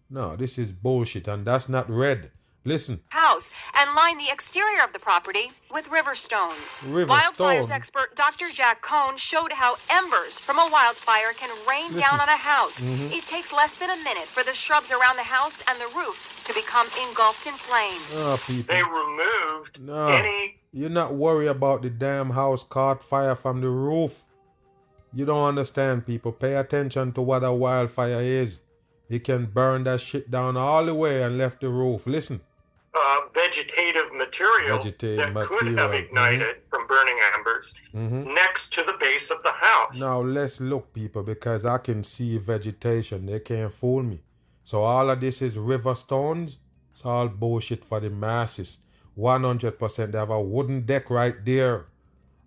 A: No, this is bullshit, and that's not red. Listen.
C: House and line the exterior of the property with river stones. Wildfires expert Dr. Jack Cohn showed how embers from a wildfire can rain down on a house. It takes less than a minute for the shrubs around the house and the roof to become engulfed in flames.
A: Oh, people.
E: They removed any...
A: You're not worried about the damn house caught fire from the roof. You don't understand, people. Pay attention to what a wildfire is. It can burn that shit down all the way and left the roof. Listen.
E: Vegetative material could have ignited from burning embers next to the base of the house.
A: Now let's look, people, because I can see vegetation. They can't fool me. So all of this is river stones. It's all bullshit for the masses. 100%. They have a wooden deck right there.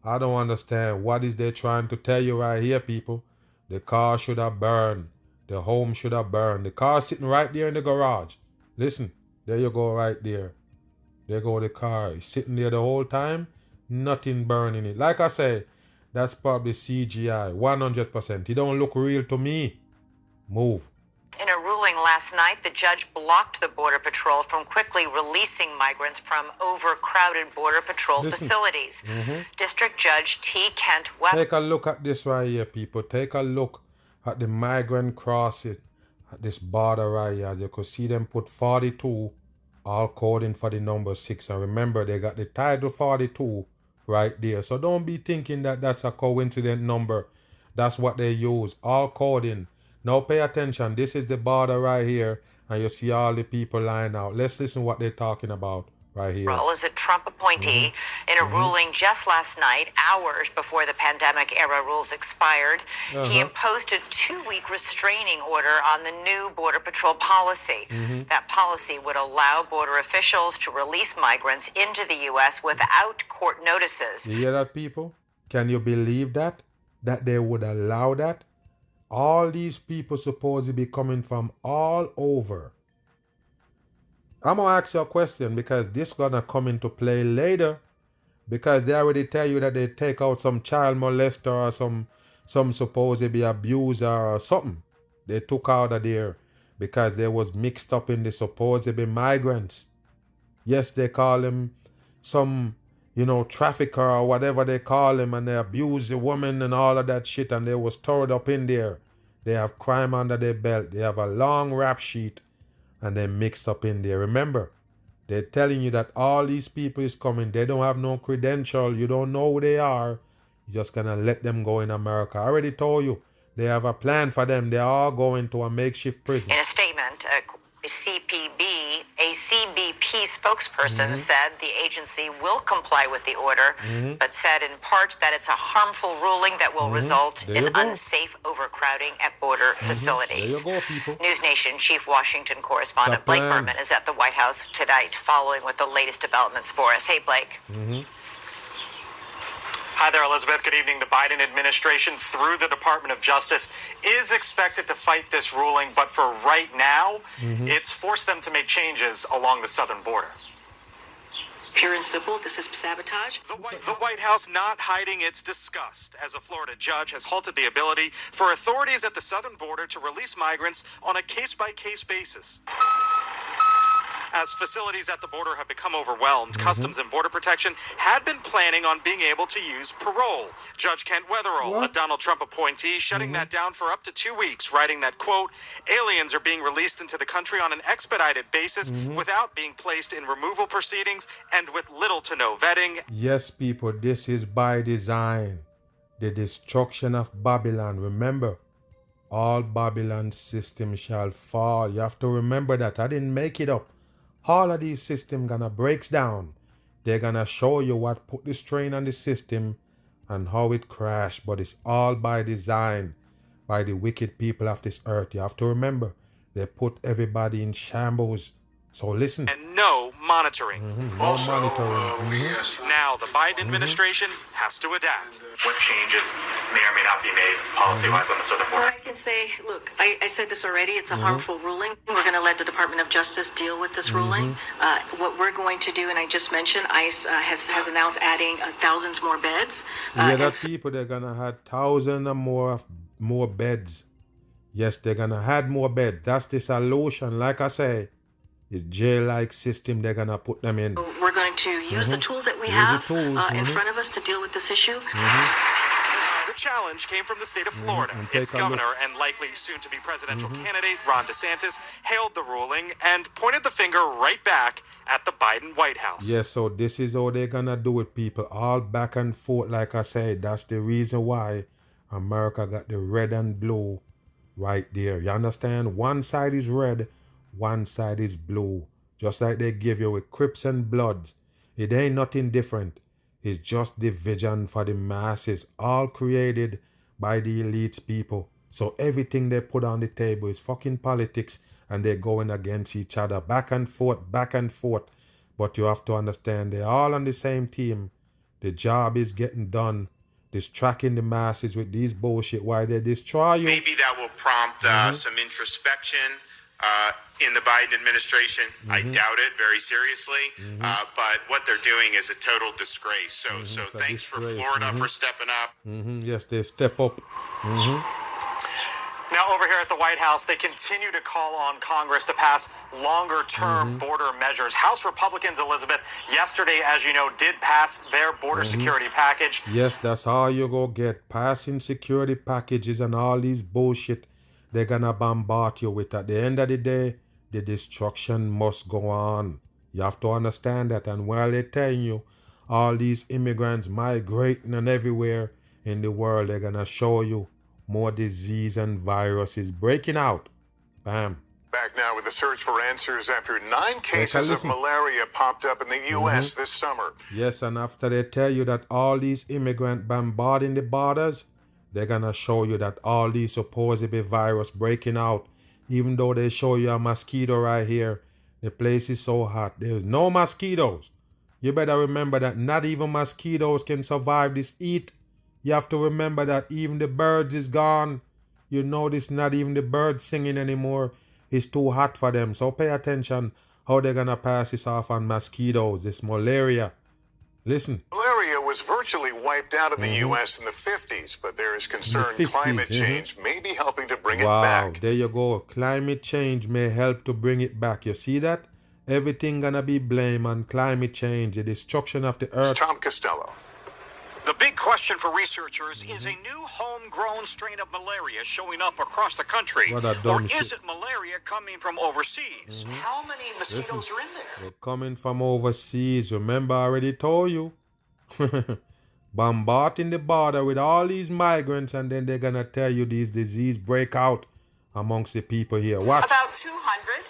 A: I don't understand. What is they trying to tell you right here, people? The car should have burned. The home should have burned. The car sitting right there in the garage. Listen, there you go right there. There go the car. It's sitting there the whole time. Nothing burning it. Like I say, that's probably CGI. 100%. It don't look real to me. Move.
U: In a ruling last night, the judge blocked the Border Patrol from quickly releasing migrants from overcrowded Border Patrol facilities. District Judge T. Kent Webb.
A: Take a look at this right here, people. Take a look at the migrant crossing at this border right here. You could see them put 42, all coding for the number 6. And remember, they got the title 42 right there. So don't be thinking that that's a coincident number. That's what they use, all coding. Now pay attention. This is the border right here. And you see all the people lying out. Let's listen what they're talking about right here.
U: As a Trump appointee in a ruling just last night, hours before the pandemic era rules expired, he imposed a 2-week restraining order on the new Border Patrol policy. That policy would allow border officials to release migrants into the U.S. without court notices.
A: You hear that, people? Can you believe that? That they would allow that? All these people supposed to be coming from all over. I'm going to ask you a question because this going to come into play later. Because they already tell you that they take out some child molester or some supposed to be abuser or something. They took out of there because they was mixed up in the supposed to be migrants. Yes, they call them some, trafficker or whatever they call him, and they abuse the woman and all of that shit, and they was stored up in there. They have crime under their belt. They have a long rap sheet, and they mixed up in there. Remember, they're telling you that all these people is coming. They don't have no credential. You don't know who they are. You're just gonna let them go in America. I already told you. They have a plan for them. They're all going to a makeshift prison.
U: In a statement, a CBP spokesperson said the agency will comply with the order, but said in part that it's a harmful ruling that will result in unsafe overcrowding at border facilities.
A: There you go, people.
U: News Nation Chief Washington Correspondent Blake Berman is at the White House tonight following with the latest developments for us. Hey, Blake.
F: Hi there, Elizabeth. Good evening. The Biden administration, through the Department of Justice, is expected to fight this ruling, but for right now, it's forced them to make changes along the southern border.
P: Pure and simple, this is sabotage.
F: The White House not hiding its disgust as a Florida judge has halted the ability for authorities at the southern border to release migrants on a case-by-case basis. As facilities at the border have become overwhelmed, Customs and Border Protection had been planning on being able to use parole. Judge Kent Wetherill, a Donald Trump appointee, shutting that down for up to 2 weeks, writing that, quote, aliens are being released into the country on an expedited basis without being placed in removal proceedings and with little to no vetting.
A: Yes, people, this is by design. The destruction of Babylon. Remember, all Babylon's systems shall fall. You have to remember that. I didn't make it up. All of these systems gonna breaks down. They're gonna show you what put the strain on the system and how it crashed. But it's all by design, by the wicked people of this earth. You have to remember, they put everybody in shambles. So listen.
F: And no monitoring.
A: No monitoring.
F: Now the Biden administration has to adapt.
G: What changes may or may not be made policy-wise on the southern border?
I: Well, I can say, look, I said this already. It's a harmful ruling. We're going to let the Department of Justice deal with this ruling. What we're going to do, and I just mentioned, ICE has announced adding thousands more beds.
A: That's people, they're going to have thousands or more beds. Yes, they're going to add more beds. That's the solution. Like I say, it's jail-like system they're going to put them in.
I: We're going to use the tools that we have in front of us to deal with this issue.
F: The challenge came from the state of Florida. Its governor and likely soon-to-be presidential candidate, Ron DeSantis, hailed the ruling and pointed the finger right back at the Biden White House.
A: Yes, so this is how they're going to do it, people. All back and forth, like I said. That's the reason why America got the red and blue right there. You understand? One side is red, one side is blue. Just like they give you with Crips and Bloods. It ain't nothing different. It's just division for the masses, all created by the elite people. So everything they put on the table is fucking politics, and they're going against each other, back and forth, back and forth. But you have to understand, they're all on the same team. The job is getting done. Distracting the masses with these bullshit while they destroy you.
J: Maybe that will prompt some introspection in the Biden administration. I doubt it very seriously, but what they're doing is a total disgrace. So thanks for Florida for stepping up.
A: Yes, they step up.
F: Now, over here at the White House, they continue to call on Congress to pass longer-term border measures. House Republicans, Elizabeth, yesterday, as you know, did pass their border security package.
A: Yes, that's all you go get. Passing security packages and all these bullshit they're gonna bombard you with. At the end of the day, the destruction must go on. You have to understand that. And while they're telling you all these immigrants migrating and everywhere in the world, they're gonna show you more disease and viruses breaking out. Bam.
X: Back now with the search for answers after 9 cases of malaria popped up in the U.S. this summer.
A: Yes, and after they tell you that all these immigrants bombarding the borders, they're going to show you that all these supposedly virus breaking out, even though they show you a mosquito right here, the place is so hot. There's no mosquitoes. You better remember that not even mosquitoes can survive this heat. You have to remember that even the birds is gone. You notice not even the birds singing anymore. It's too hot for them. So pay attention how they're going to pass this off on mosquitoes, this malaria. Listen.
X: Malaria was virtually wiped out in the U.S. in the 50s, but there is concern climate change may be helping to bring it back.
A: Wow, there you go. Climate change may help to bring it back. You see that? Everything gonna be blamed on climate change, the destruction of the earth.
X: Tom Costello.
Y: The big question for researchers is a new homegrown strain of malaria showing up across the country. Or is it malaria coming from overseas? How many mosquitoes are in there?
A: They're coming from overseas. Remember, I already told you. Bombarding the border with all these migrants, and then they're going to tell you these disease break out amongst the people here. Watch.
Z: About 200,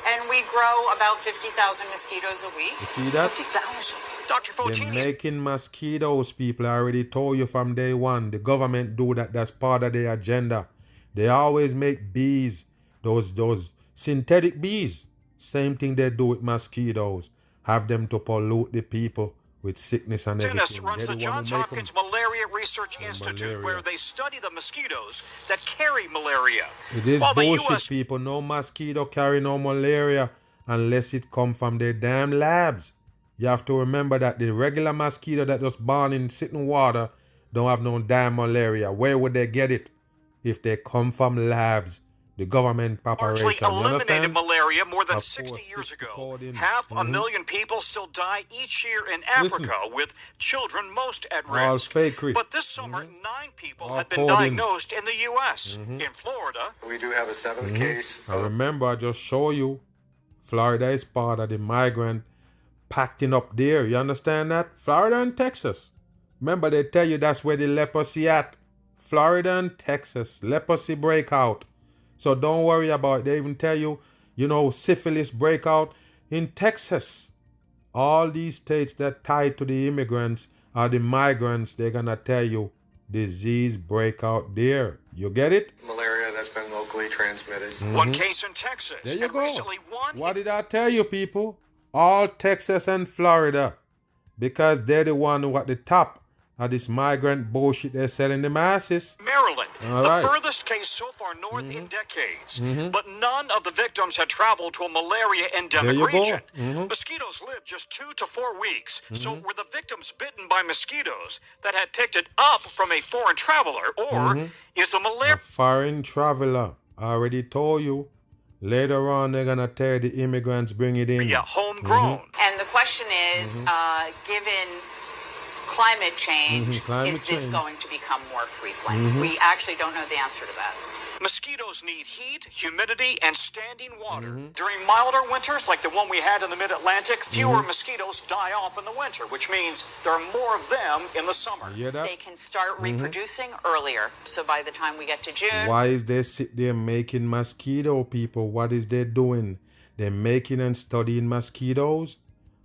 Z: and we grow about 50,000 mosquitoes a week.
A: You see that?
Z: 50,000.
Y: Dr. Fotini.
A: They're making mosquitoes, people. I already told you from day one. The government do that. That's part of their agenda. They always make bees, those synthetic bees. Same thing they do with mosquitoes. Have them to pollute the people with sickness and everything.
Y: Dennis runs the Johns Hopkins Malaria Research Institute, where they study the mosquitoes that carry malaria.
A: It is bullshit, people. No mosquito carry no malaria unless it come from their damn labs. You have to remember that the regular mosquito that was born in sitting water don't have no damn malaria. Where would they get it? If they come from labs, the government operation.
Y: Largely eliminated malaria more than 60 years ago. 500,000 people still die each year in Africa, with children most at risk. But this summer, 9 people had been diagnosed in the U.S. In Florida,
V: we do have a 7th case.
A: I remember I just show you, Florida is part of the migrant packing up there. You understand that? Florida and Texas. Remember, they tell you that's where the leprosy at. Florida and Texas. Leprosy breakout. So don't worry about it. They even tell you, syphilis breakout in Texas. All these states that tied to the immigrants or the migrants, they're going to tell you disease breakout there. You get it?
V: Malaria that's been locally transmitted.
Y: One case in Texas.
A: There you go.
Y: Recently
A: What did I tell you, people? All Texas and Florida. Because they're the one who at the top of this migrant bullshit they're selling the masses.
Y: Maryland, furthest case so far north in decades. But none of the victims had traveled to a malaria endemic region. Mosquitoes live just 2 to 4 weeks. So were the victims bitten by mosquitoes that had picked it up from a foreign traveler? Or is the malaria...
A: A foreign traveler. I already told you. Later on, they're going to tell the immigrants bring it in.
Y: Yeah, homegrown.
Z: And the question is, given climate change, is this going to become more frequent? We actually don't know the answer to that.
Y: Mosquitoes need heat, humidity, and standing water. During milder winters, like the one we had in the mid-Atlantic, fewer mosquitoes die off in the winter, which means there are more of them in the summer.
Z: They can start reproducing earlier, so by the time we get to June...
A: Why is they sit there making mosquito, people? What is they doing? They're making and studying mosquitoes?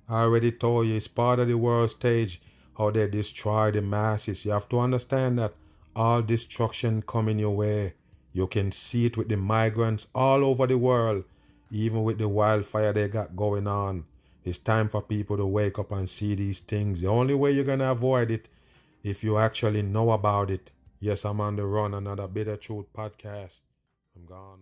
A: I already told you, it's part of the world stage, how they destroy the masses. You have to understand that all destruction coming your way. You can see it with the migrants all over the world, even with the wildfire they got going on. It's time for people to wake up and see these things. The only way you're going to avoid it, if you actually know about it. Yes, I'm on the run, another Bitter Truth podcast. I'm gone.